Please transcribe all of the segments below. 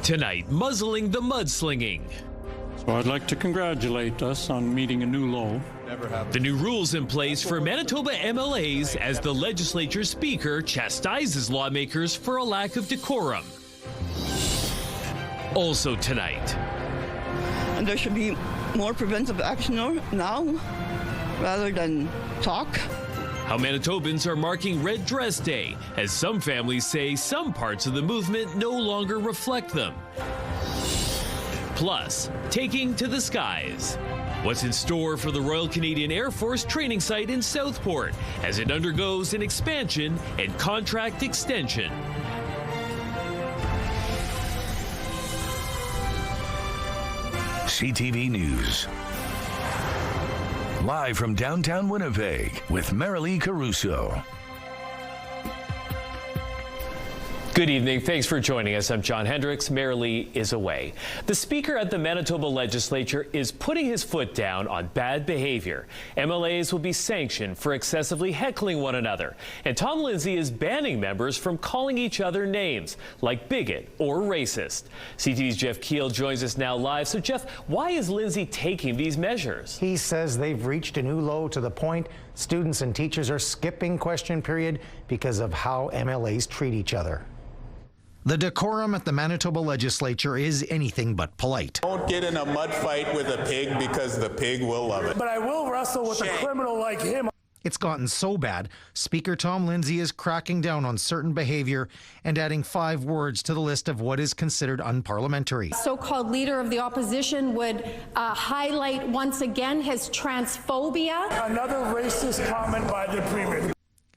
Tonight, muzzling the mudslinging. So I'd like to congratulate us on meeting a new low. The new rules in place for Manitoba MLAs as the legislature speaker chastises lawmakers for a lack of decorum. Also tonight. And there should be more preventive action now rather than talk. How Manitobans are marking Red Dress Day, as some families say some parts of the movement no longer reflect them. Plus, taking to the skies. What's in store for the Royal Canadian Air Force training site in Southport as it undergoes an expansion and contract extension? CTV News. Live from downtown Winnipeg with Marilee Caruso. Good evening. Thanks for joining us. I'm John Hendricks. Marilee is away. The Speaker at the Manitoba Legislature is putting his foot down on bad behavior. MLAs will be sanctioned for excessively heckling one another. And Tom Lindsay is banning members from calling each other names like bigot or racist. CTV's Jeff Keel joins us now live. So, Jeff, why is Lindsay taking these measures? He says they've reached a new low to the point students and teachers are skipping question period because of how MLAs treat each other. The decorum at the Manitoba Legislature is anything but polite. Don't get in a mud fight with a pig because the pig will love it. But I will wrestle with a criminal like him. It's gotten so bad, Speaker Tom Lindsay is cracking down on certain behavior and adding 5 words to the list of what is considered unparliamentary. So-called leader of the opposition would highlight once again his transphobia. Another racist comment by the Premier.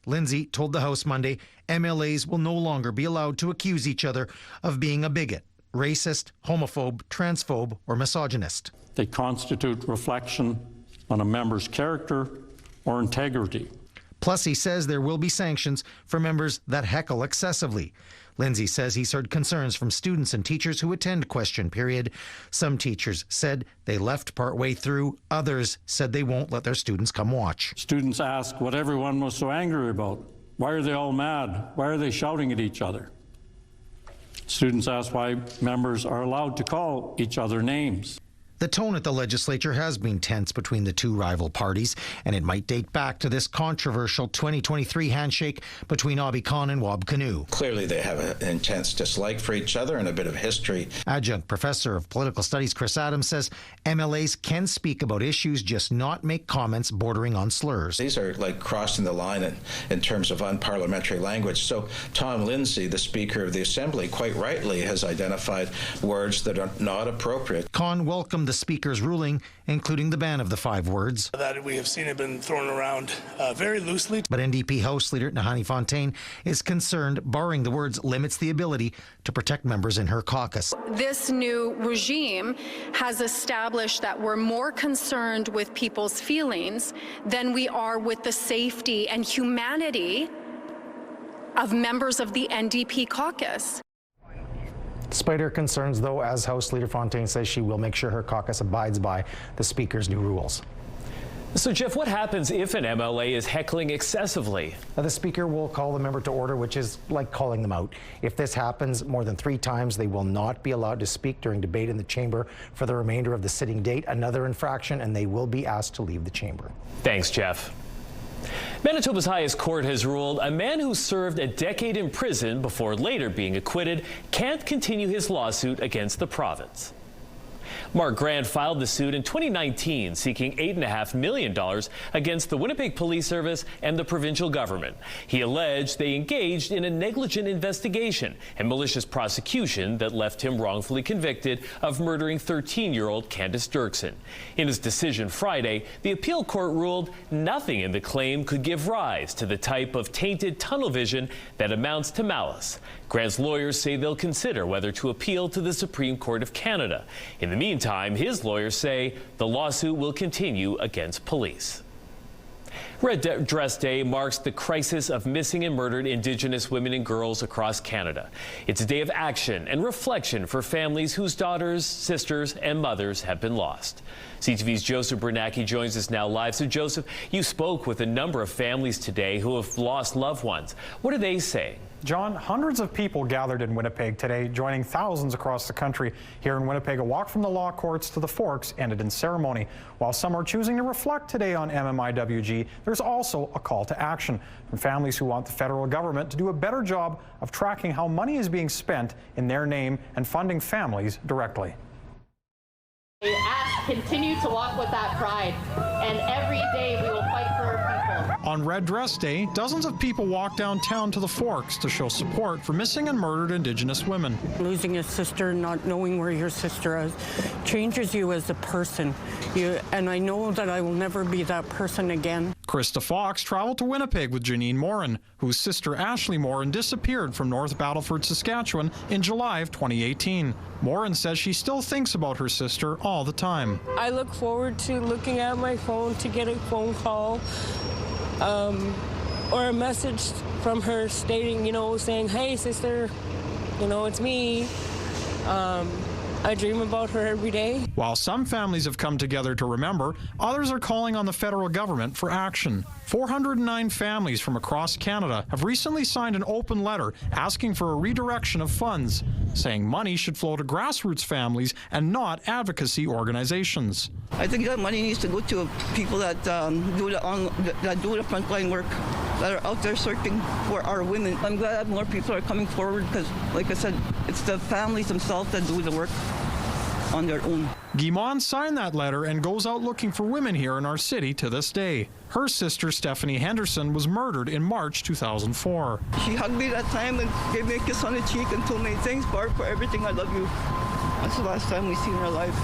Lindsay told the House Monday MLAs will no longer be allowed to accuse each other of being a bigot, racist, homophobe, transphobe, or misogynist. They constitute reflection on a member's character or integrity. Plus, he says there will be sanctions for members that heckle excessively. Lindsay says he's heard concerns from students and teachers who attend question period. Some teachers said they left partway through. Others said they won't let their students come watch. Students ask what everyone was so angry about. Why are they all mad? Why are they shouting at each other? Students ask why members are allowed to call each other names. The tone at the legislature has been tense between the two rival parties, and it might date back to this controversial 2023 handshake between Obi Khan and Wab Kinew. Clearly they have an intense dislike for each other and a bit of history. Adjunct Professor of Political Studies Chris Adams says MLAs can speak about issues, just not make comments bordering on slurs. These are like crossing the line in terms of unparliamentary language. So Tom Lindsay, the Speaker of the Assembly, quite rightly has identified words that are not appropriate. Khan welcomed the Speaker's ruling, including the ban of the 5 words. That we have seen have been thrown around very loosely. But NDP House Leader Nahanni Fontaine is concerned barring the words limits the ability to protect members in her caucus. This new regime has established that we're more concerned with people's feelings than we are with the safety and humanity of members of the NDP caucus. Despite her concerns, though, as House Leader Fontaine says, she will make sure her caucus abides by the Speaker's new rules. So, Jeff, what happens if an MLA is heckling excessively? The Speaker will call the member to order, which is like calling them out. If this happens more than 3 times, they will not be allowed to speak during debate in the chamber for the remainder of the sitting date. Another infraction, and they will be asked to leave the chamber. Thanks, Jeff. Manitoba's highest court has ruled a man who served a decade in prison before later being acquitted can't continue his lawsuit against the province. Mark Grant filed the suit in 2019, seeking $8.5 million against the Winnipeg Police Service and the provincial government. He alleged they engaged in a negligent investigation and malicious prosecution that left him wrongfully convicted of murdering 13-year-old Candace Dirksen. In his decision Friday, the appeal court ruled nothing in the claim could give rise to the type of tainted tunnel vision that amounts to malice. Grant's lawyers say they'll consider whether to appeal to the Supreme Court of Canada. In the meantime, his lawyers say the lawsuit will continue against police. Red Dress Day marks the crisis of missing and murdered Indigenous women and girls across Canada. It's a day of action and reflection for families whose daughters, sisters, and mothers have been lost. CTV's Joseph Bernacki joins us now live. So, Joseph, you spoke with a number of families today who have lost loved ones. What are they saying? John, hundreds of people gathered in Winnipeg today, joining thousands across the country. Here in Winnipeg, a walk from the law courts to the Forks ended in ceremony. While some are choosing to reflect today on MMIWG, there's also a call to action from families who want the federal government to do a better job of tracking how money is being spent in their name and funding families directly. Continue to walk with that pride, and every day we will fight for our people. On Red Dress Day, dozens of people walked downtown to the Forks to show support for missing and murdered Indigenous women. Losing a sister, not knowing where your sister is, changes you as a person. And I know that I will never be that person again. Krista Fox traveled to Winnipeg with Janine Morin, whose sister Ashley Morin disappeared from North Battleford, Saskatchewan in July of 2018. Morin says she still thinks about her sister all the time. I look forward to looking at my phone to get a phone call or a message from her stating, saying, hey, sister, it's me. I dream about her every day. While some families have come together to remember, others are calling on the federal government for action. 409 families from across Canada have recently signed an open letter asking for a redirection of funds, saying money should flow to grassroots families and not advocacy organizations. I think that money needs to go to people that do the frontline work, that are out there searching for our women. I'm glad that more people are coming forward because, like I said, it's the families themselves that do the work on their own. Guimond signed that letter and goes out looking for women here in our city to this day. Her sister, Stephanie Henderson, was murdered in March 2004. She hugged me that time and gave me a kiss on the cheek and told me, thanks, Barb, for everything. I love you. That's the last time we've seen her alive.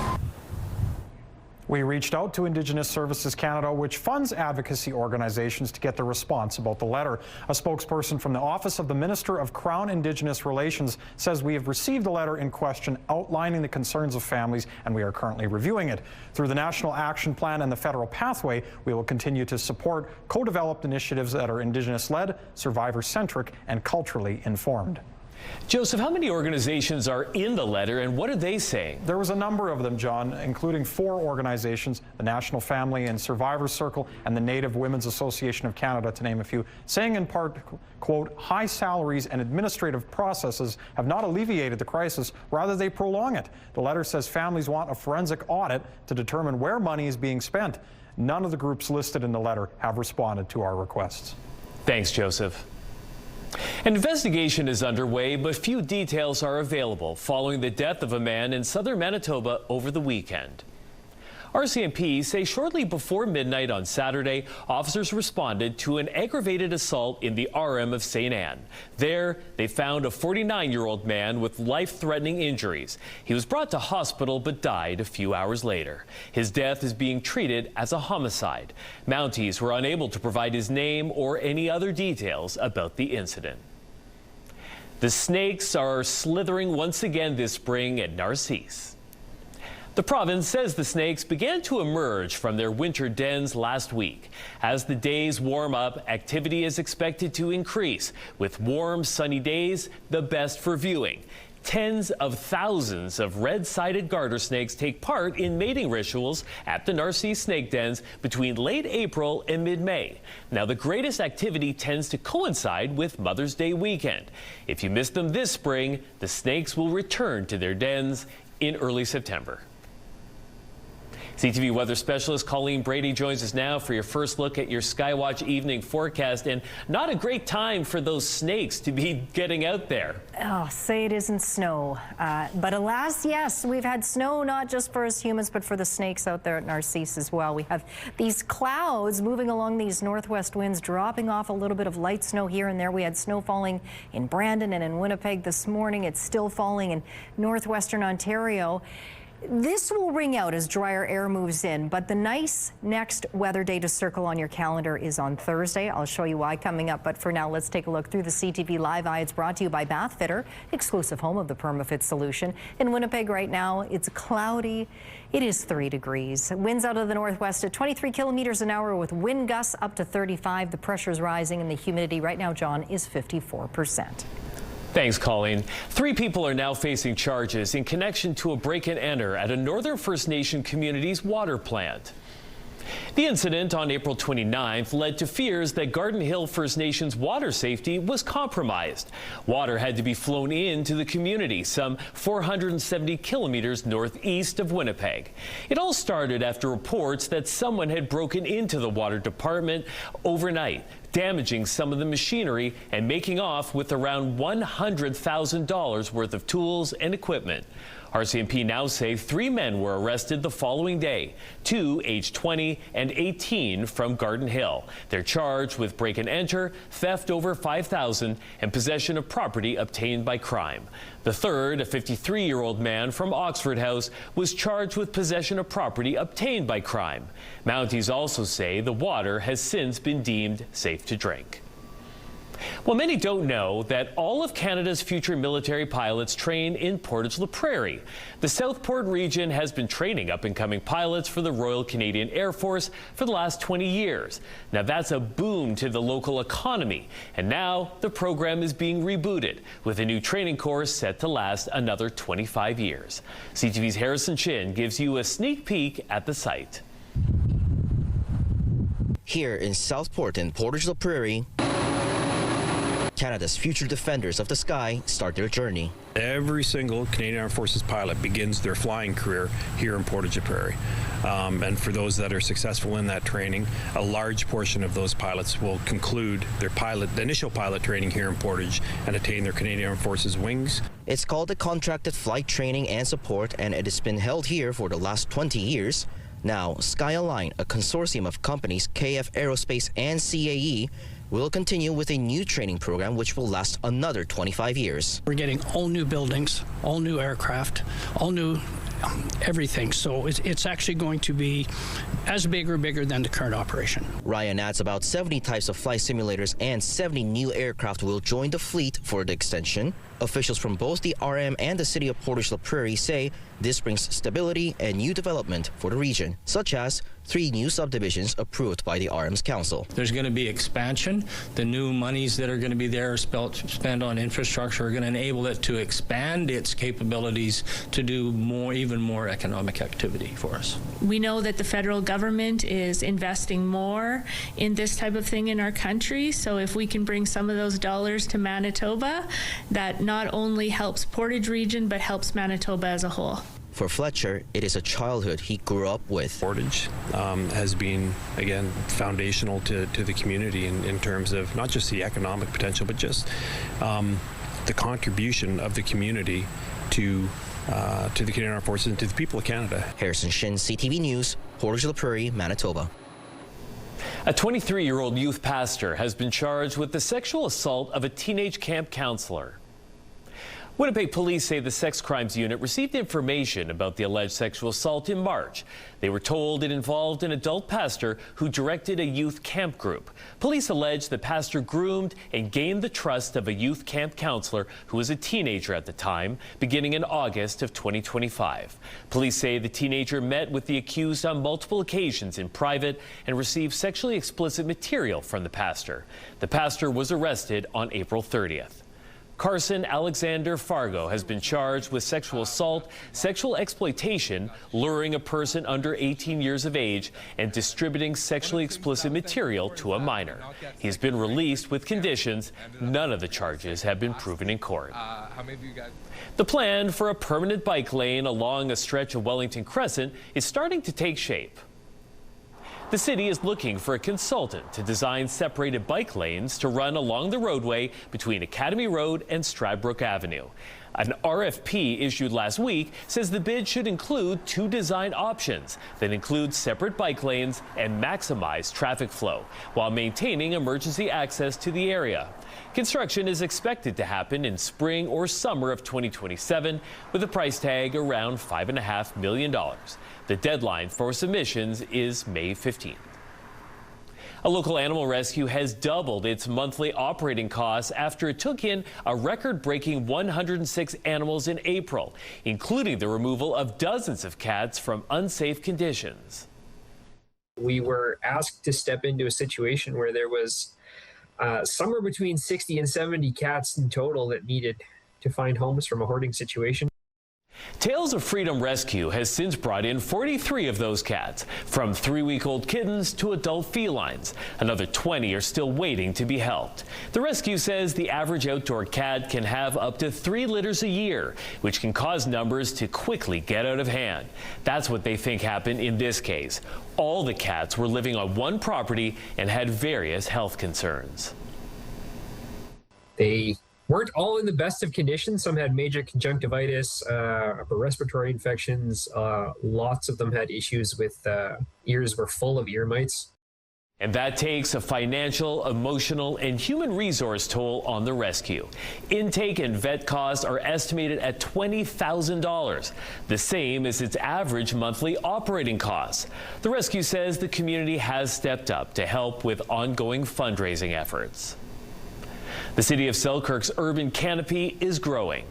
We reached out to Indigenous Services Canada, which funds advocacy organizations, to get their response about the letter. A spokesperson from the Office of the Minister of Crown Indigenous Relations says we have received the letter in question outlining the concerns of families, and we are currently reviewing it. Through the National Action Plan and the federal pathway, we will continue to support co-developed initiatives that are Indigenous-led, survivor-centric, and culturally informed. Joseph, how many organizations are in the letter and what are they saying? There was a number of them, John, including 4 organizations, the National Family and Survivors Circle and the Native Women's Association of Canada, to name a few, saying in part, quote, high salaries and administrative processes have not alleviated the crisis, rather they prolong it. The letter says families want a forensic audit to determine where money is being spent. None of the groups listed in the letter have responded to our requests. Thanks, Joseph. An investigation is underway, but few details are available following the death of a man in southern Manitoba over the weekend. RCMP say shortly before midnight on Saturday, officers responded to an aggravated assault in the RM of St. Anne. There, they found a 49-year-old man with life-threatening injuries. He was brought to hospital but died a few hours later. His death is being treated as a homicide. Mounties were unable to provide his name or any other details about the incident. The snakes are slithering once again this spring at Narcisse. The province says the snakes began to emerge from their winter dens last week. As the days warm up, activity is expected to increase, with warm, sunny days the best for viewing. Tens of thousands of red-sided garter snakes take part in mating rituals at the Narcisse snake dens between late April and mid-May. Now, the greatest activity tends to coincide with Mother's Day weekend. If you missed them this spring, the snakes will return to their dens in early September. CTV weather specialist Colleen Brady joins us now for your first look at your Skywatch evening forecast. And not a great time for those snakes to be getting out there. Oh, say it isn't snow. But alas, yes, we've had snow not just for us humans, but for the snakes out there at Narcisse as well. We have these clouds moving along these northwest winds, dropping off a little bit of light snow here and there. We had snow falling in Brandon and in Winnipeg this morning. It's still falling in northwestern Ontario. This will ring out as drier air moves in, but the nice next weather day to circle on your calendar is on Thursday. I'll show you why coming up, but for now, let's take a look through the CTV Live Eye. It's brought to you by Bathfitter, exclusive home of the PermaFit solution. In Winnipeg right now, it's cloudy. It is 3 degrees. Winds out of the northwest at 23 kilometers an hour with wind gusts up to 35. The pressure is rising and the humidity right now, John, is 54%. Thanks, Colleen. 3 people are now facing charges in connection to a break-and-enter at a Northern First Nation community's water plant. The incident on April 29th led to fears that Garden Hill First Nations water safety was compromised. Water had to be flown into the community, some 470 kilometers northeast of Winnipeg. It all started after reports that someone had broken into the water department overnight, damaging some of the machinery and making off with around $100,000 worth of tools and equipment. RCMP now say 3 men were arrested the following day, 2 aged 20 and 18 from Garden Hill. They're charged with break and enter, theft over $5,000, and possession of property obtained by crime. The third, a 53-year-old man from Oxford House, was charged with possession of property obtained by crime. Mounties also say the water has since been deemed safe to drink. Well, many don't know that all of Canada's future military pilots train in Portage-la Prairie. The Southport region has been training up-and-coming pilots for the Royal Canadian Air Force for the last 20 years. Now, that's a boom to the local economy, and now the program is being rebooted with a new training course set to last another 25 years. CTV's Harrison Chin gives you a sneak peek at the site. Here in Southport and Portage-la Prairie, Canada's future defenders of the sky start their journey. Every single Canadian Armed Forces pilot begins their flying career here in Portage-la Prairie. And for those that are successful in that training, a large portion of those pilots will conclude their initial pilot training here in Portage and attain their Canadian Armed Forces wings. It's called the Contracted Flight Training and Support, and it has been held here for the last 20 years. Now, SkyAlign, a consortium of companies, KF Aerospace and CAE, will continue with a new training program which will last another 25 years. We're getting all new buildings, all new aircraft, all new everything. So it's actually going to be as big or bigger than the current operation. Ryan adds about 70 types of flight simulators and 70 new aircraft will join the fleet for the extension. Officials from both the RM and the city of Portage-la Prairie say this brings stability and new development for the region, such as 3 new subdivisions approved by the RM's council. There's going to be expansion. The new monies that are going to be there spent on infrastructure are going to enable it to expand its capabilities to do even more economic activity for us. We know that the federal government is investing more in this type of thing in our country, so if we can bring some of those dollars to Manitoba, that not only helps Portage region but helps Manitoba as a whole. For Fletcher, it is a childhood he grew up with. Portage has been, again, foundational to the community in terms of not just the economic potential, but just the contribution of the community to the Canadian Armed Forces and to the people of Canada. Harrison Shin, CTV News, Portage-la Prairie, Manitoba. A 23-year-old youth pastor has been charged with the sexual assault of a teenage camp counselor. Winnipeg police say the sex crimes unit received information about the alleged sexual assault in March. They were told it involved an adult pastor who directed a youth camp group. Police allege the pastor groomed and gained the trust of a youth camp counselor who was a teenager at the time, beginning in August of 2025. Police say the teenager met with the accused on multiple occasions in private and received sexually explicit material from the pastor. The pastor was arrested on April 30th. Carson Alexander Fargo has been charged with sexual assault, sexual exploitation, luring a person under 18 years of age, and distributing sexually explicit material to a minor. He's been released with conditions. None of the charges have been proven in court. The plan for a permanent bike lane along a stretch of Wellington Crescent is starting to take shape. The city is looking for a consultant to design separated bike lanes to run along the roadway between Academy Road and Stradbrook Avenue. An RFP issued last week says the bid should include 2 design options that include separate bike lanes and maximize traffic flow while maintaining emergency access to the area. Construction is expected to happen in spring or summer of 2027 with a price tag around $5.5 million. The deadline for submissions is May 15th. A local animal rescue has doubled its monthly operating costs after it took in a record-breaking 106 animals in April, including the removal of dozens of cats from unsafe conditions. We were asked to step into a situation where there was somewhere between 60 and 70 cats in total that needed to find homes from a hoarding situation. Tales of Freedom Rescue has since brought in 43 of those cats, from 3-week-old kittens to adult felines. Another 20 are still waiting to be helped. The rescue says the average outdoor cat can have up to 3 litters a year, which can cause numbers to quickly get out of hand. That's what they think happened in this case. All the cats were living on one property and had various health concerns. They weren't all in the best of conditions. Some had major conjunctivitis, upper respiratory infections. Lots of them had issues with ears were full of ear mites. And that takes a financial, emotional, and human resource toll on the rescue. Intake and vet costs are estimated at $20,000, the same as its average monthly operating costs. The rescue says the community has stepped up to help with ongoing fundraising efforts. The city of Selkirk's urban canopy is growing.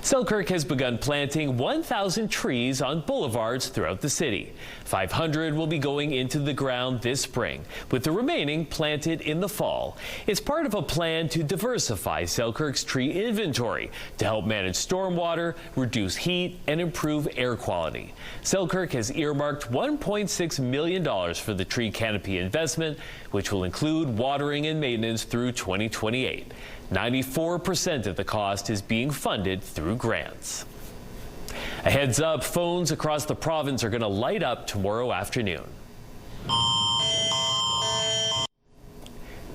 Selkirk has begun planting 1,000 trees on boulevards throughout the city. 500 will be going into the ground this spring, with the remaining planted in the fall. It's part of a plan to diversify Selkirk's tree inventory to help manage stormwater, reduce heat, and improve air quality. Selkirk has earmarked $1.6 million for the tree canopy investment, which will include watering and maintenance through 2028. 94% of the cost is being funded through grants. A heads up, phones across the province are going to light up tomorrow afternoon.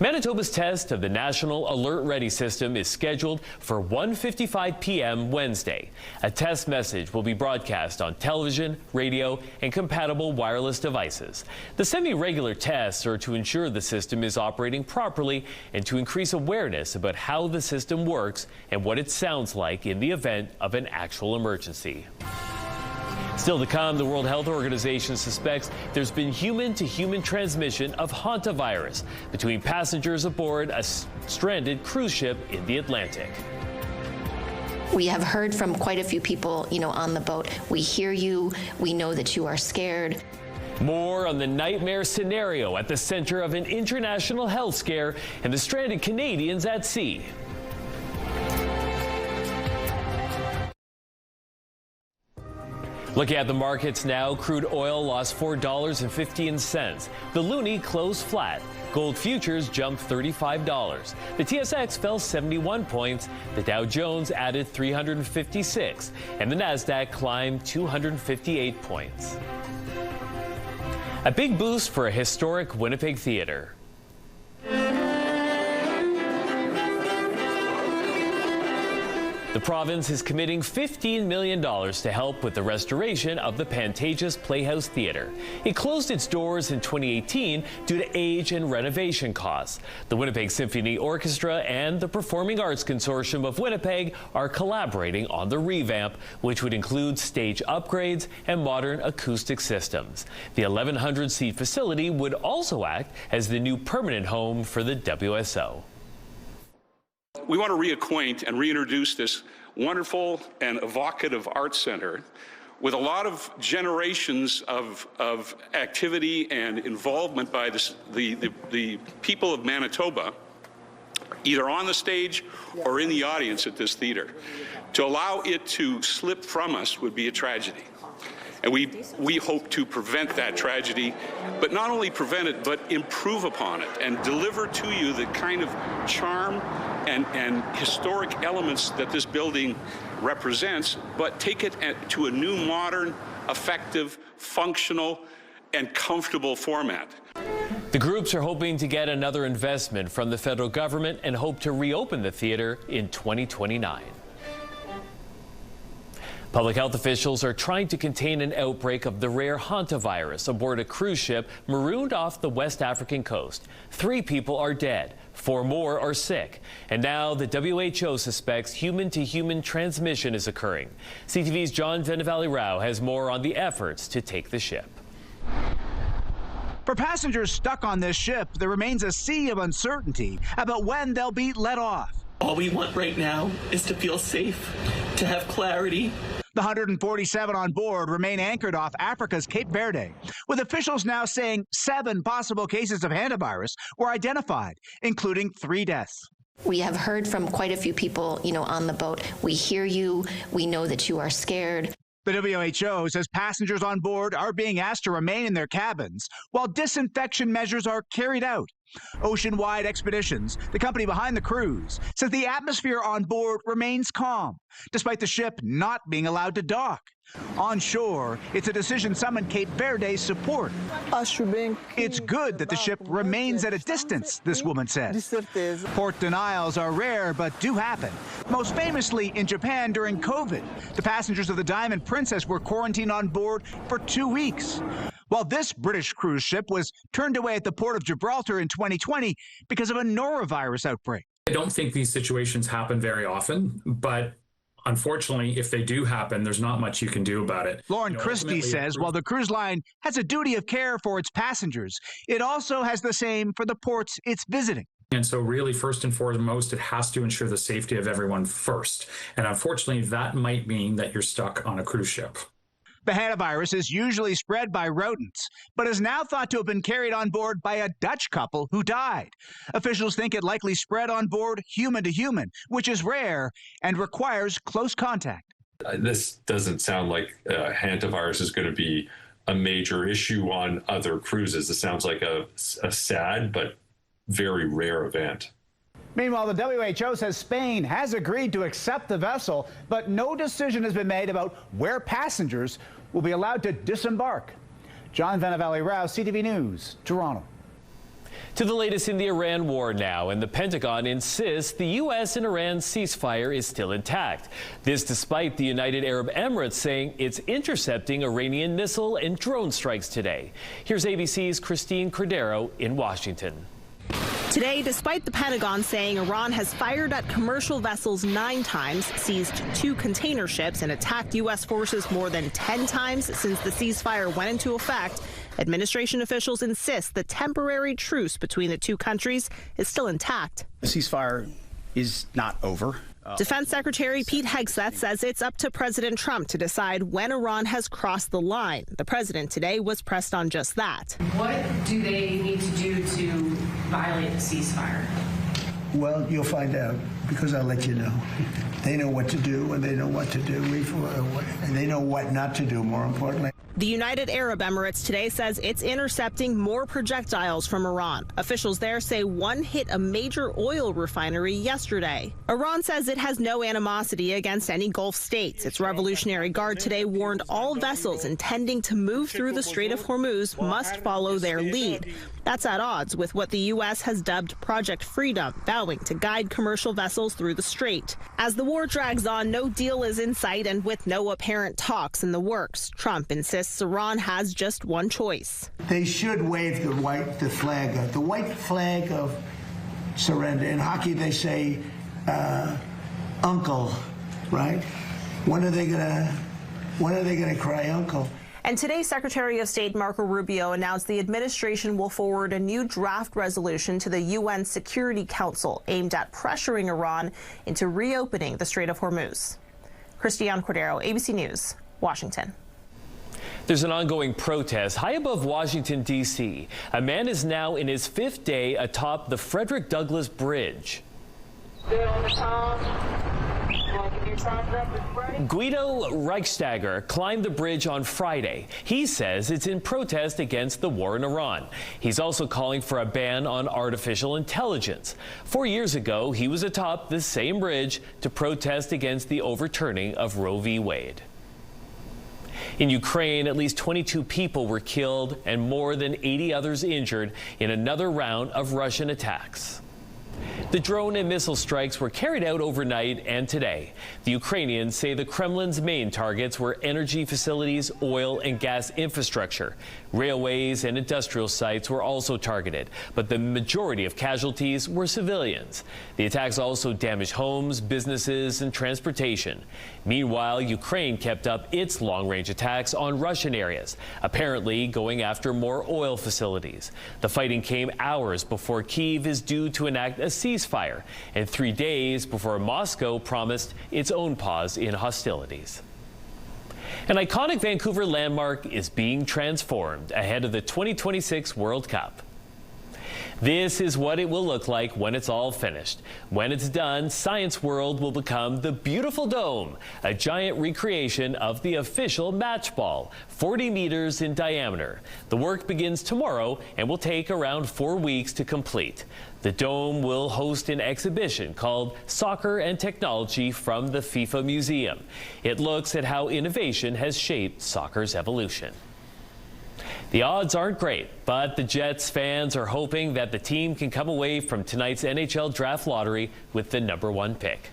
Manitoba's test of the National Alert Ready system is scheduled for 1:55 p.m. Wednesday. A test message will be broadcast on television, radio, and compatible wireless devices. The semi-regular tests are to ensure the system is operating properly and to increase awareness about how the system works and what it sounds like in the event of an actual emergency. Still to come, the World Health Organization suspects there's been human-to-human transmission of hantavirus between passengers aboard a stranded cruise ship in the Atlantic. We have heard from quite a few people, on the boat. We hear you. We know that you are scared. More on the nightmare scenario at the center of an international health scare and the stranded Canadians at sea. Looking at the markets now, crude oil lost $4.15. The loonie closed flat. Gold futures jumped $35. The TSX fell 71 points. The Dow Jones added 356, and the Nasdaq climbed 258 points. A big boost for a historic Winnipeg theater. The province is committing $15 million to help with the restoration of the Pantages Playhouse Theatre. It closed its doors in 2018 due to age and renovation costs. The Winnipeg Symphony Orchestra and the Performing Arts Consortium of Winnipeg are collaborating on the revamp, which would include stage upgrades and modern acoustic systems. The 1,100-seat facility would also act as the new permanent home for the WSO. We want to reacquaint and reintroduce this wonderful and evocative art center with a lot of generations of activity and involvement by the people of Manitoba, either on the stage or in the audience at this theater. To allow it to slip from us would be a tragedy. And we hope to prevent that tragedy, but not only prevent it, but improve upon it and deliver to you the kind of charm and historic elements that this building represents, but take it to a new, modern, effective, functional, and comfortable format. The groups are hoping to get another investment from the federal government and hope to reopen the theater in 2029. Public health officials are trying to contain an outbreak of the rare hantavirus aboard a cruise ship marooned off the West African coast. 3 people are dead. 4 more are sick. And now the WHO suspects human-to-human transmission is occurring. CTV's John Venevali-Rao has more on the efforts to take the ship. For passengers stuck on this ship, there remains a sea of uncertainty about when they'll be let off. All we want right now is to feel safe, to have clarity. The 147 on board remain anchored off Africa's Cape Verde, with officials now saying 7 possible cases of hantavirus were identified, including 3 deaths. We have heard from quite a few people, on the boat. We hear you. We know that you are scared. The WHO says passengers on board are being asked to remain in their cabins while disinfection measures are carried out. Ocean-Wide Expeditions, the company behind the cruise, says the atmosphere on board remains calm, despite the ship not being allowed to dock. On shore, it's a decision some in Cape Verde's support. It's good that the ship remains at a distance, this woman says. Port denials are rare, but do happen. Most famously in Japan during COVID, the passengers of the Diamond Princess were quarantined on board for 2 weeks. While this British cruise ship was turned away at the port of Gibraltar in 2020 because of a norovirus outbreak. I don't think these situations happen very often, but unfortunately, if they do happen, there's not much you can do about it. Lauren Christie says while the cruise line has a duty of care for its passengers, it also has the same for the ports it's visiting. And so really, first and foremost, it has to ensure the safety of everyone first. And unfortunately, that might mean that you're stuck on a cruise ship. The hantavirus is usually spread by rodents, but is now thought to have been carried on board by a Dutch couple who died. Officials think it likely spread on board human to human, which is rare and requires close contact. This doesn't sound like hantavirus is going to be a major issue on other cruises. This sounds like a sad but very rare event. Meanwhile, the WHO says Spain has agreed to accept the vessel, but no decision has been made about where passengers will be allowed to disembark. John Vanavalley-Rouse, CTV News, Toronto. To the latest in the Iran war now, and the Pentagon insists the U.S. and Iran ceasefire is still intact. This despite the United Arab Emirates saying it's intercepting Iranian missile and drone strikes today. Here's ABC's Christine Cordero in Washington. Today, despite the Pentagon saying Iran has fired at commercial vessels 9 times, seized 2 container ships, and attacked U.S. forces more than 10 times since the ceasefire went into effect, administration officials insist the temporary truce between the 2 countries is still intact. The ceasefire is not over. Defense Secretary Pete Hegseth says it's up to President Trump to decide when Iran has crossed the line. The president today was pressed on just that. What do they need to do to violate the ceasefire? Well, you'll find out, because I'll let you know. They know what to do, and they know what to do. And they know what not to do, more importantly. The United Arab Emirates today says it's intercepting more projectiles from Iran. Officials there say one hit a major oil refinery yesterday. Iran says it has no animosity against any Gulf states. Its Revolutionary Guard today warned all vessels intending to move through the Strait of Hormuz must follow their lead. That's at odds with what the U.S. has dubbed Project Freedom, vowing to guide commercial vessels through the strait. As the war drags on, no deal is in sight, and with no apparent talks in the works, Trump insists Iran has just one choice. They should wave the white flag of surrender. In hockey, they say, uncle, right? When are they gonna cry uncle? And today, Secretary of State Marco Rubio announced the administration will forward a new draft resolution to the UN Security Council aimed at pressuring Iran into reopening the Strait of Hormuz. Christiane Cordero, ABC News, Washington. There's an ongoing protest high above Washington, D.C. A man is now in his 5th day atop the Frederick Douglass Bridge. Guido Reichstager climbed the bridge on Friday. He says it's in protest against the war in Iran. He's also calling for a ban on artificial intelligence. 4 years ago, he was atop this same bridge to protest against the overturning of Roe v. Wade. In Ukraine, at least 22 people were killed and more than 80 others injured in another round of Russian attacks. The drone and missile strikes were carried out overnight and today. The Ukrainians say the Kremlin's main targets were energy facilities, oil and gas infrastructure. Railways and industrial sites were also targeted, but the majority of casualties were civilians. The attacks also damaged homes, businesses, and transportation. Meanwhile, Ukraine kept up its long-range attacks on Russian areas, apparently going after more oil facilities. The fighting came hours before Kyiv is due to enact a ceasefire, and 3 days before Moscow promised its own pause in hostilities. An iconic Vancouver landmark is being transformed ahead of the 2026 World Cup. This is what it will look like when it's all finished. When it's done, Science World will become the beautiful dome, a giant recreation of the official match ball, 40 meters in diameter. The work begins tomorrow and will take around 4 weeks to complete. The dome will host an exhibition called Soccer and Technology from the FIFA Museum. It looks at how innovation has shaped soccer's evolution. The odds aren't great, but the Jets fans are hoping that the team can come away from tonight's NHL draft lottery with the #1 pick.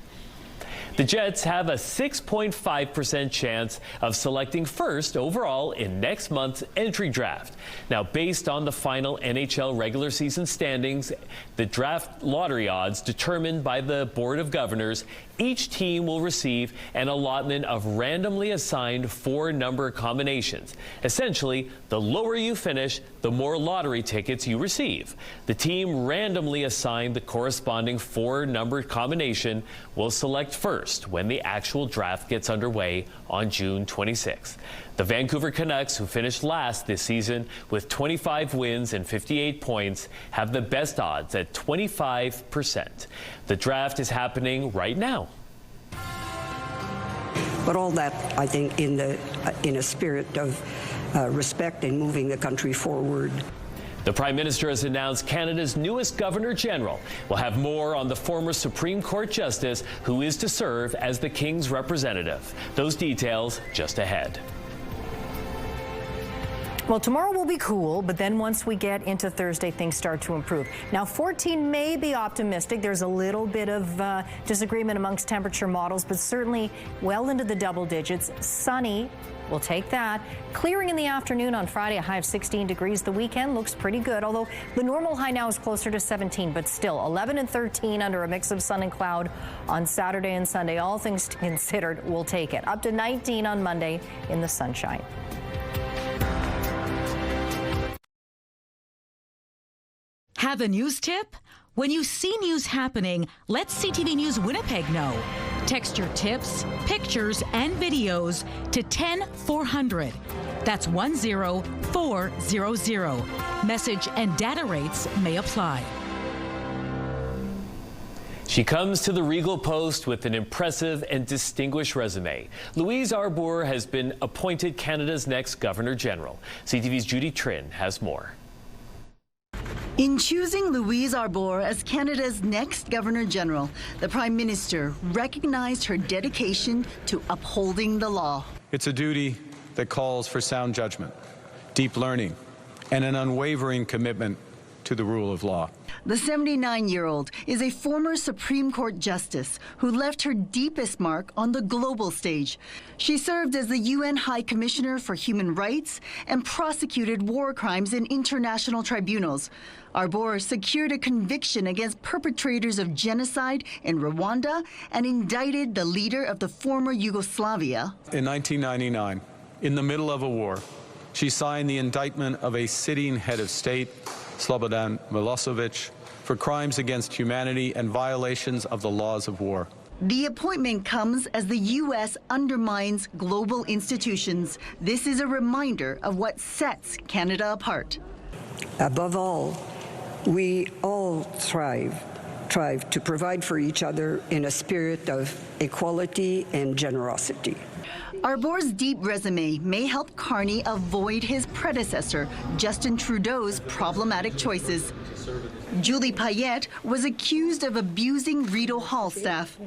The Jets have a 6.5% chance of selecting first overall in next month's entry draft. Now, based on the final NHL regular season standings, the draft lottery odds determined by the Board of Governors, each team will receive an allotment of randomly assigned 4-number combinations. Essentially, the lower you finish, the more lottery tickets you receive. The team randomly assigned the corresponding 4-number combination will select first when the actual draft gets underway on June 26th. The Vancouver Canucks, who finished last this season with 25 wins and 58 points, have the best odds at 25%. The draft is happening right now. But all that, I think, in a spirit of respect and moving the country forward. The Prime Minister has announced Canada's newest Governor General. We'll have more on the former Supreme Court Justice who is to serve as the King's representative. Those details just ahead. Well, tomorrow will be cool, but then once we get into Thursday, things start to improve. Now, 14 may be optimistic. There's a little bit of disagreement amongst temperature models, but certainly well into the double digits. Sunny, we'll take that. Clearing in the afternoon on Friday, a high of 16 degrees. The weekend looks pretty good, although the normal high now is closer to 17, but still 11 and 13 under a mix of sun and cloud on Saturday and Sunday. All things considered, we'll take it. Up to 19 on Monday in the sunshine. Have a news tip? When you see news happening, let CTV News Winnipeg know. Text your tips, pictures, and videos to 10400. That's 10400. Message and data rates may apply. She comes to the Regal Post with an impressive and distinguished resume. Louise Arbour has been appointed Canada's next Governor General. CTV's Judy Trin has more. In choosing Louise Arbour as Canada's next Governor General, the Prime Minister recognized her dedication to upholding the law. It's a duty that calls for sound judgment, deep learning, and an unwavering commitment to the rule of law. The 79-year-old is a former Supreme Court justice who left her deepest mark on the global stage. She served as the UN High Commissioner for Human Rights and prosecuted war crimes in international tribunals. Arbour secured a conviction against perpetrators of genocide in Rwanda and indicted the leader of the former Yugoslavia. In 1999, in the middle of a war, she signed the indictment of a sitting head of state, Slobodan Milosevic, for crimes against humanity and violations of the laws of war. The appointment comes as the U.S. undermines global institutions. This is a reminder of what sets Canada apart. Above all, we all strive to provide for each other in a spirit of equality and generosity. Arbour's deep resume may help Carney avoid his predecessor, Justin Trudeau's problematic choices. Julie Payette was accused of abusing Rideau Hall staff,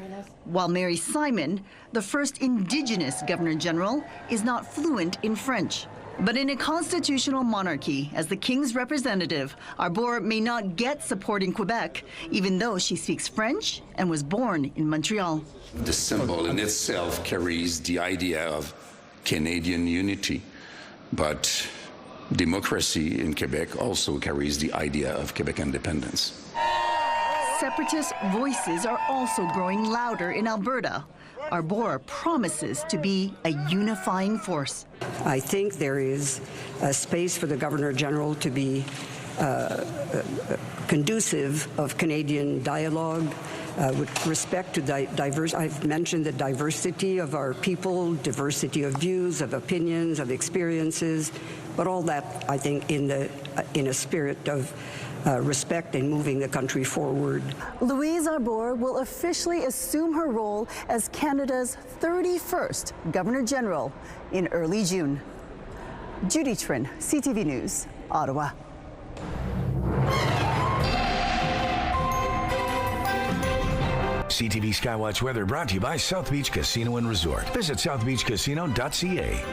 while Mary Simon, the first Indigenous Governor General, is not fluent in French. But in a constitutional monarchy, as the King's representative, Arbour may not get support in Quebec, even though she speaks French and was born in Montreal. The symbol in itself carries the idea of Canadian unity, but democracy in Quebec also carries the idea of Quebec independence. Separatist voices are also growing louder in Alberta. Arbour promises to be a unifying force. I think there is a space for the Governor General to be conducive of Canadian dialogue with respect to diverse. I've mentioned the diversity of our people, diversity of views, of opinions, of experiences, but all that, I think, in a spirit of respect and moving the country forward. Louise Arbour will officially assume her role as Canada's 31st Governor General in early June. Judy Trin, CTV News, Ottawa. CTV Skywatch weather brought to you by South Beach Casino and Resort. Visit southbeachcasino.ca.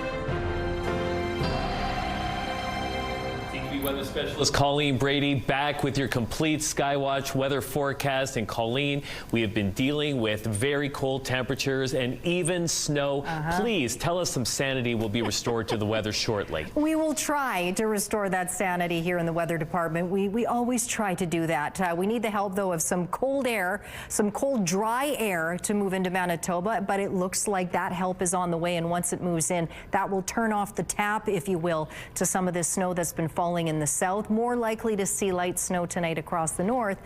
Weather specialist Colleen Brady back with your complete Skywatch weather forecast. And Colleen, we have been dealing with very cold temperatures and even snow. Please tell us some sanity will be restored to the weather shortly. We will try to restore that sanity here in the weather department. We always try to do that. We need the help, though, of some cold air, some cold, dry air to move into Manitoba. But it looks like that help is on the way. And once it moves in, that will turn off the tap, if you will, to some of this snow that's been falling in the south. More likely to see light snow tonight across the north.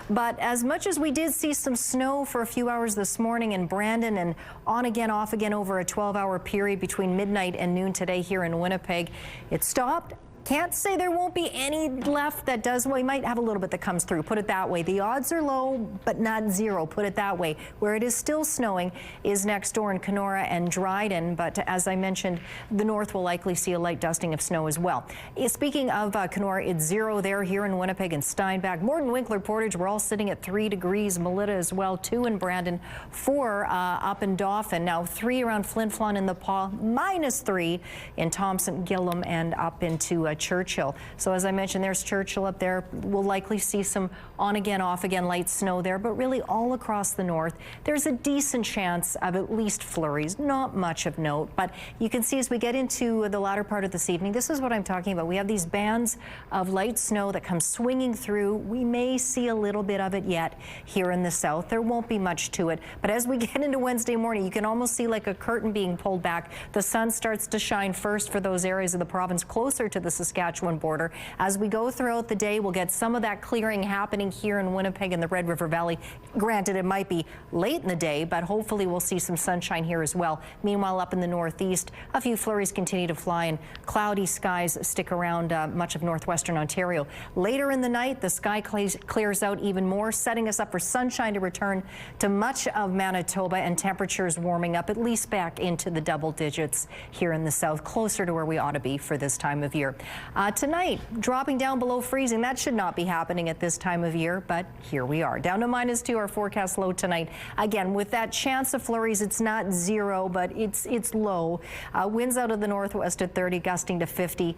But as much as we did see some snow for a few hours this morning in Brandon and on again, off again over a 12-hour period between midnight and noon today here in Winnipeg, it stopped. Can't say there won't be any left that does. Well, we might have a little bit that comes through. Put it that way. The odds are low, but not zero. Put it that way. Where it is still snowing is next door in Kenora and Dryden. But as I mentioned, the north will likely see a light dusting of snow as well. Speaking of Kenora, it's 0 there here in Winnipeg and Steinbach. Morden, Winkler, Portage, we're all sitting at 3 degrees. Melita as well, 2 in Brandon, 4 up in Dauphin. Now 3 around Flin Flon in the Paw, -3 in Thompson, Gillum, and up into Churchill. So as I mentioned, there's Churchill up there. We'll likely see some on again, off again light snow there, but really all across the north, there's a decent chance of at least flurries, not much of note. But you can see as we get into the latter part of this evening, this is what I'm talking about. We have these bands of light snow that come swinging through. We may see a little bit of it yet here in the south. There won't be much to it. But as we get into Wednesday morning, you can almost see like a curtain being pulled back. The sun starts to shine first for those areas of the province closer to the Saskatchewan border. As we go throughout the day, we'll get some of that clearing happening here in Winnipeg and the Red River Valley. Granted, it might be late in the day, but hopefully we'll see some sunshine here as well. Meanwhile, up in the northeast, a few flurries continue to fly and cloudy skies stick around much of northwestern Ontario. Later in the night, the sky clears out even more, setting us up for sunshine to return to much of Manitoba and temperatures warming up at least back into the double digits here in the south, closer to where we ought to be for this time of year. Tonight, dropping down below freezing. That should not be happening at this time of year, but here we are. Down to -2, our forecast low tonight. Again, with that chance of flurries, it's not 0, but it's low. Winds out of the northwest at 30, gusting to 50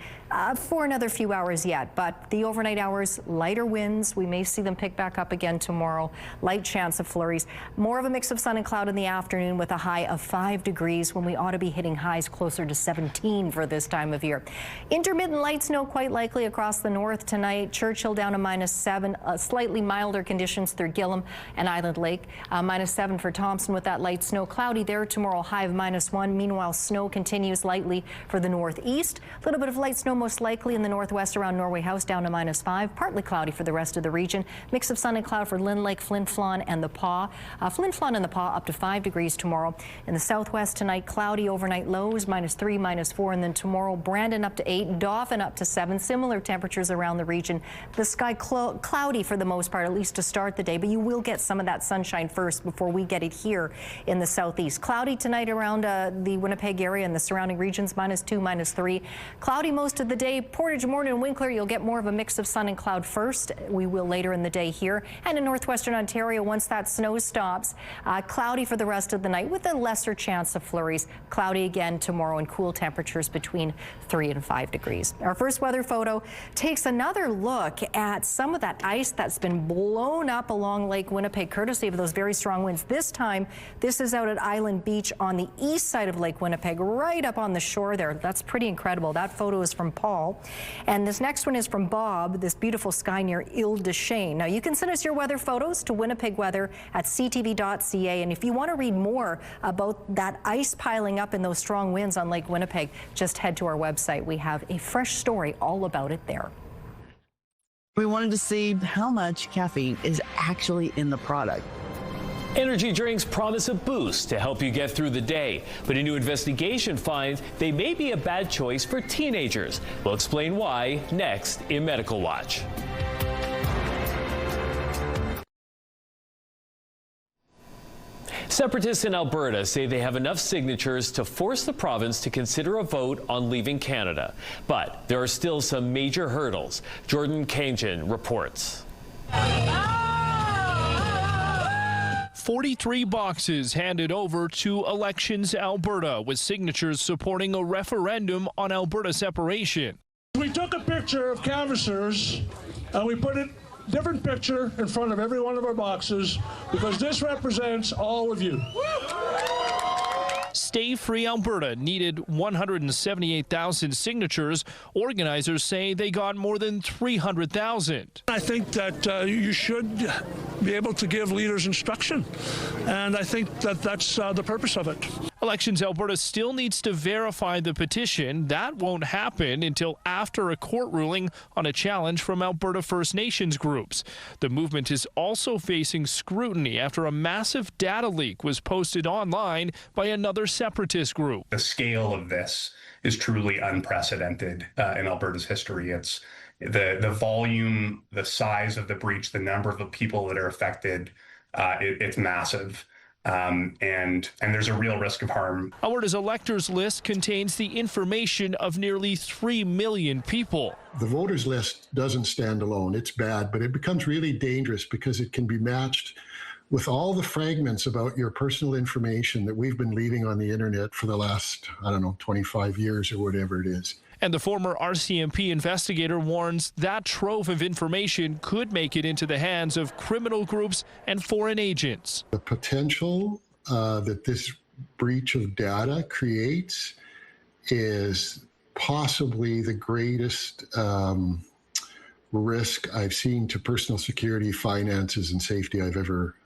for another few hours yet. But the overnight hours, lighter winds. We may see them pick back up again tomorrow. Light chance of flurries. More of a mix of sun and cloud in the afternoon with a high of 5 degrees when we ought to be hitting highs closer to 17 for this time of year. Intermittent light snow quite likely across the north tonight. Churchill down to -7, slightly milder conditions through Gillum and Island Lake. -7 for Thompson with that light snow. Cloudy there tomorrow, high of -1. Meanwhile, snow continues lightly for the northeast. A little bit of light snow most likely in the northwest around Norway House, down to -5. Partly cloudy for the rest of the region. Mix of sun and cloud for Lynn Lake, Flin Flon, and the Paw. Flin Flon and the Paw up to 5 degrees tomorrow. In the southwest tonight, cloudy overnight lows, -3, -4, and then tomorrow Brandon up to 8, Dauphin up to 7. Similar temperatures around the region. The sky cloudy for the most part, at least to start the day, but you will get some of that sunshine first before we get it here in the southeast. Cloudy tonight around the Winnipeg area and the surrounding regions, -2, -3. Cloudy most of the day. Portage, Morden, and Winkler, you'll get more of a mix of sun and cloud first. We will later in the day here. And in northwestern Ontario, once that snow stops, cloudy for the rest of the night with a lesser chance of flurries. Cloudy again tomorrow and cool temperatures between 3 and 5 degrees. Our first weather photo takes another look at some of that ice that's been blown up along Lake Winnipeg, courtesy of those very strong winds. This time, this is out at Island Beach on the east side of Lake Winnipeg, right up on the shore there. That's pretty incredible. That photo is from Paul. And this next one is from Bob, this beautiful sky near Ile-des-Chênes. Now, you can send us your weather photos to winnipegweather@ctv.ca. And if you want to read more about that ice piling up in those strong winds on Lake Winnipeg, just head to our website. We have a fresh story all about it there. We wanted to see how much caffeine is actually in the product. Energy drinks promise a boost to help you get through the day, but a new investigation finds they may be a bad choice for teenagers. We'll explain why next in Medical Watch. Separatists in Alberta say they have enough signatures to force the province to consider a vote on leaving Canada. But there are still some major hurdles. Jordan Kanjan reports. 43 boxes handed over to Elections Alberta with signatures supporting a referendum on Alberta separation. We took a picture of canvassers and we put a different picture in front of every one of our boxes because this represents all of you. Stay Free Alberta needed 178,000 signatures. Organizers say they got more than 300,000. I think that you should be able to give leaders instruction, and I think that that's the purpose of it. Elections Alberta still needs to verify the petition. That won't happen until after a court ruling on a challenge from Alberta First Nations groups. The movement is also facing scrutiny after a massive data leak was posted online by another separatist group. The scale of this is truly unprecedented in Alberta's history. It's the volume, the size of the breach, the number of the people that are affected. It's massive. And there's a real risk of harm. Alberta's electors list contains the information of nearly 3 million people. The voters list doesn't stand alone. It's bad, but it becomes really dangerous because it can be matched with all the fragments about your personal information that we've been leaving on the internet for the last, 25 years or whatever it is. And the former RCMP investigator warns that trove of information could make it into the hands of criminal groups and foreign agents. The potential that this breach of data creates is possibly the greatest risk I've seen to personal security, finances, and safety I've ever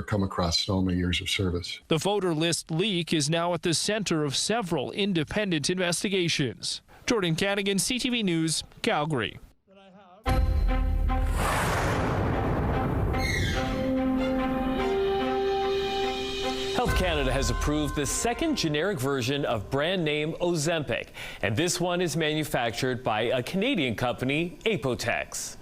come across in all my years of service. The voter list leak is now at the center of several independent investigations. Jordan Cadigan, CTV News, Calgary. Health Canada has approved the second generic version of brand name Ozempic, and this one is manufactured by a Canadian company, Apotex.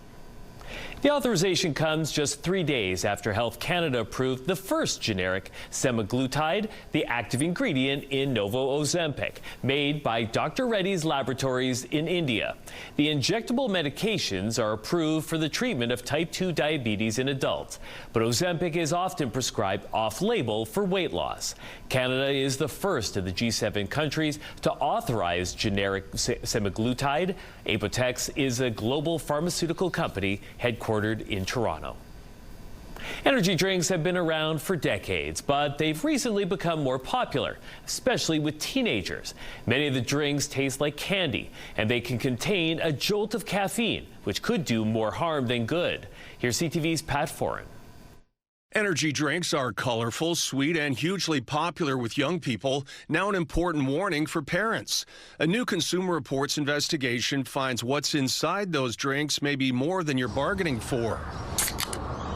The authorization comes just 3 days after Health Canada approved the first generic semaglutide, the active ingredient in Novo Ozempic, made by Dr. Reddy's Laboratories in India. The injectable medications are approved for the treatment of type 2 diabetes in adults, but Ozempic is often prescribed off-label for weight loss. Canada is the first of the G7 countries to authorize generic semaglutide. Apotex is a global pharmaceutical company headquartered in Toronto. Energy drinks have been around for decades, but they've recently become more popular, especially with teenagers. Many of the drinks taste like candy, and they can contain a jolt of caffeine, which could do more harm than good. Here's CTV's Pat Foran. Energy drinks are colorful, sweet, and hugely popular with young people. Now an important warning for parents. A new Consumer Reports investigation finds what's inside those drinks may be more than you're bargaining for.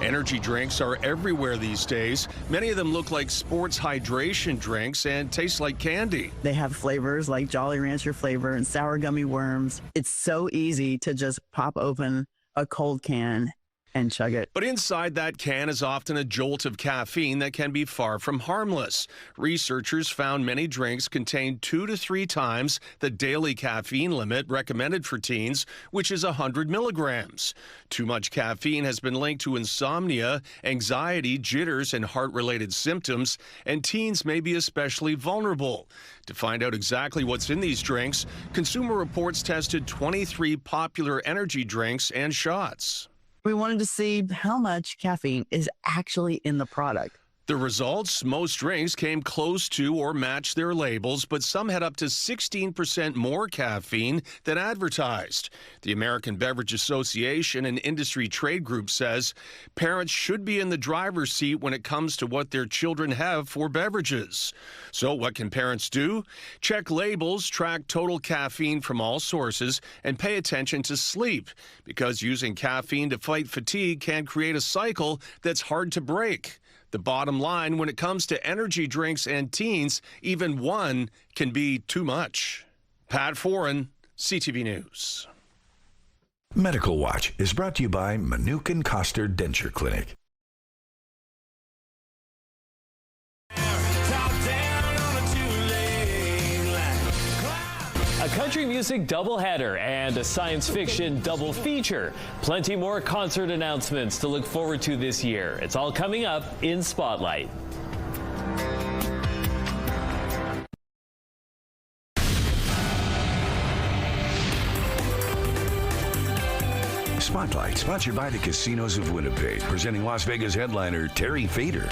Energy drinks are everywhere these days. Many of them look like sports hydration drinks and taste like candy. They have flavors like Jolly Rancher flavor and sour gummy worms. It's so easy to just pop open a cold can and chug it. But inside that can is often a jolt of caffeine that can be far from harmless. Researchers found many drinks contain 2 to 3 times the daily caffeine limit recommended for teens, which is 100 milligrams. Too much caffeine has been linked to insomnia, anxiety, jitters, and heart-related symptoms, and teens may be especially vulnerable. To find out exactly what's in these drinks, Consumer Reports tested 23 popular energy drinks and shots. We wanted to see how much caffeine is actually in the product. The results, most drinks came close to or matched their labels, but some had up to 16% more caffeine than advertised. The American Beverage Association, an industry trade group, says parents should be in the driver's seat when it comes to what their children have for beverages. So what can parents do? Check labels, track total caffeine from all sources, and pay attention to sleep, because using caffeine to fight fatigue can create a cycle that's hard to break. The bottom line, when it comes to energy drinks and teens, even one can be too much. Pat Foran, CTV News. Medical Watch is brought to you by Manukin Koster Denture Clinic. A country music doubleheader and a science fiction double feature. Plenty more concert announcements to look forward to this year. It's all coming up in Spotlight. Spotlight, sponsored by the Casinos of Winnipeg, presenting Las Vegas headliner Terry Fader.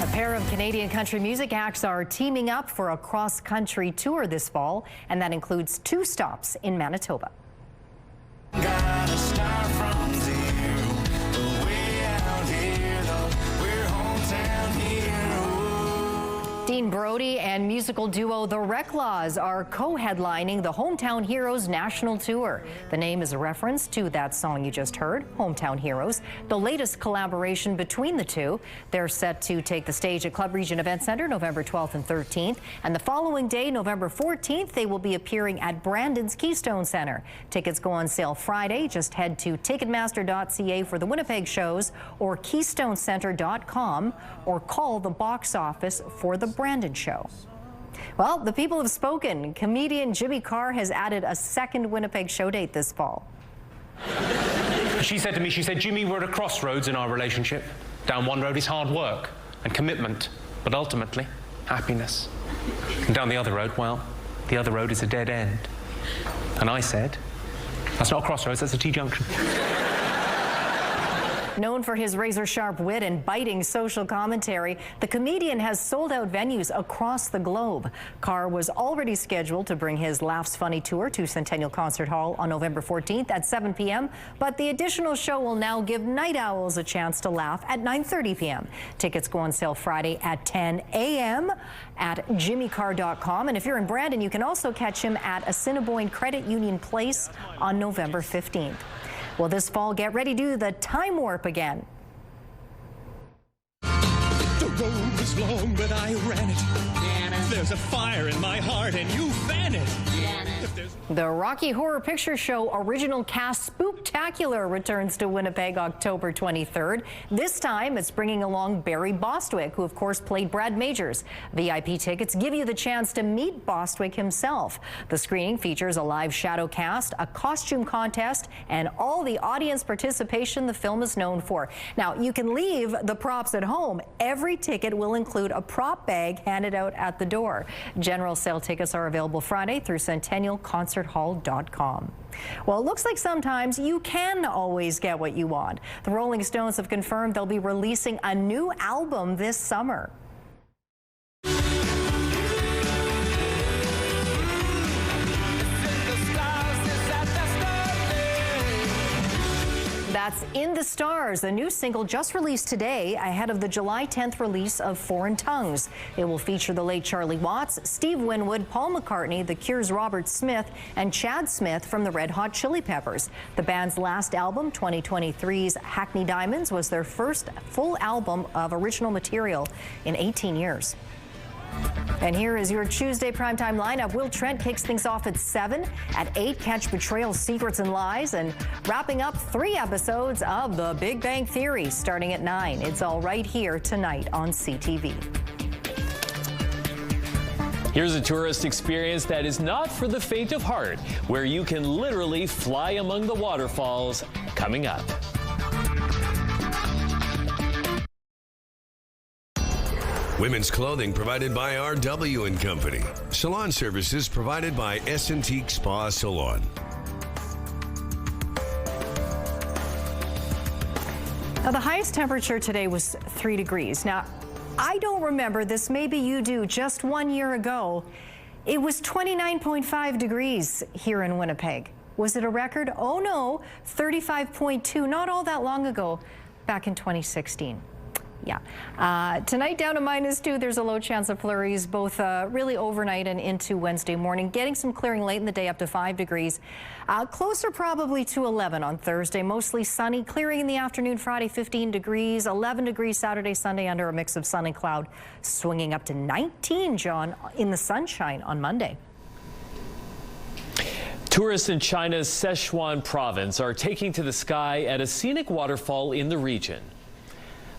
A pair of Canadian country music acts are teaming up for a cross-country tour this fall, and that includes 2 stops in Manitoba. Gotta start from zero, way out here, though, we're hometown heroes. Dean Brody and musical duo The Reclaws are co-headlining the Hometown Heroes National Tour. The name is a reference to that song you just heard, Hometown Heroes, the latest collaboration between the two. They're set to take the stage at Club Region Event Center November 12th and 13th, and the following day, November 14th, they will be appearing at Brandon's Keystone Center. Tickets go on sale Friday. Just head to Ticketmaster.ca for the Winnipeg shows or KeystoneCenter.com, or call the box office for the Brandon show. Well, the people have spoken. Comedian Jimmy Carr has added a second Winnipeg show date this fall. She said to me, Jimmy, we're at a crossroads in our relationship. Down one road is hard work and commitment, but ultimately, happiness. And down the other road, well, the other road is a dead end. And I said, that's not a crossroads, that's a T-junction. Known for his razor-sharp wit and biting social commentary, the comedian has sold out venues across the globe. Carr was already scheduled to bring his Laughs Funny tour to Centennial Concert Hall on November 14th at 7 p.m., but the additional show will now give night owls a chance to laugh at 9:30 p.m. Tickets go on sale Friday at 10 a.m. at jimmycarr.com, and if you're in Brandon, you can also catch him at Assiniboine Credit Union Place on November 15th. Well, this fall, get ready to do the time warp again. The road was long, but I ran it. There's a fire in my heart, and you fan it. The Rocky Horror Picture Show original cast Spooktacular returns to Winnipeg October 23rd. This time, it's bringing along Barry Bostwick, who of course played Brad Majors. VIP tickets give you the chance to meet Bostwick himself. The screening features a live shadow cast, a costume contest, and all the audience participation the film is known for. Now, you can leave the props at home. Every ticket will include a prop bag handed out at the door. General sale tickets are available Friday through CentennialConcertHall.com. Well, it looks like sometimes you can always get what you want. The Rolling Stones have confirmed they'll be releasing a new album this summer. That's In the Stars, a new single just released today ahead of the July 10th release of Foreign Tongues. It will feature the late Charlie Watts, Steve Winwood, Paul McCartney, The Cure's Robert Smith, and Chad Smith from the Red Hot Chili Peppers. The band's last album, 2023's Hackney Diamonds, was their first full album of original material in 18 years. And here is your Tuesday primetime lineup. Will Trent kicks things off at 7. At 8, catch Betrayal, Secrets, and Lies. And wrapping up 3 episodes of The Big Bang Theory starting at 9. It's all right here tonight on CTV. Here's a tourist experience that is not for the faint of heart, where you can literally fly among the waterfalls, coming up. Women's clothing provided by RW & Company. Salon services provided by S&Teak Spa Salon. Now, the highest temperature today was 3 degrees. Now, I don't remember this. Maybe you do. Just 1 year ago, it was 29.5 degrees here in Winnipeg. Was it a record? Oh, no. 35.2, not all that long ago, back in 2016. Yeah. Tonight down to -2. There's a low chance of flurries both really overnight and into Wednesday morning. Getting some clearing late in the day up to 5 degrees. Closer probably to 11 on Thursday. Mostly sunny. Clearing in the afternoon Friday, 15 degrees. 11 degrees Saturday, Sunday under a mix of sun and cloud. Swinging up to 19, John, in the sunshine on Monday. Tourists in China's Sichuan province are taking to the sky at a scenic waterfall in the region.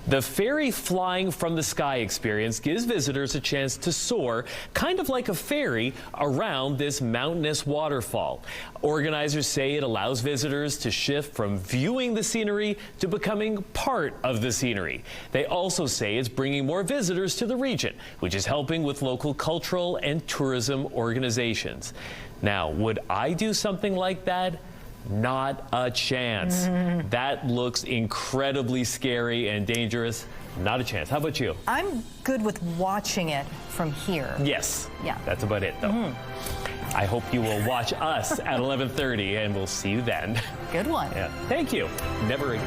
The ferry flying from the sky experience gives visitors a chance to soar, kind of like a ferry, around this mountainous waterfall. Organizers say it allows visitors to shift from viewing the scenery to becoming part of the scenery. They also say it's bringing more visitors to the region, which is helping with local cultural and tourism organizations. Now, would I do something like that? Not a chance. That looks incredibly scary and dangerous. Not a chance. How about you? I'm good with watching it from here. Yes. Yeah. That's about it, though. I hope you will watch us at 11:30, and we'll see you then. Good one. Yeah. Thank you. Never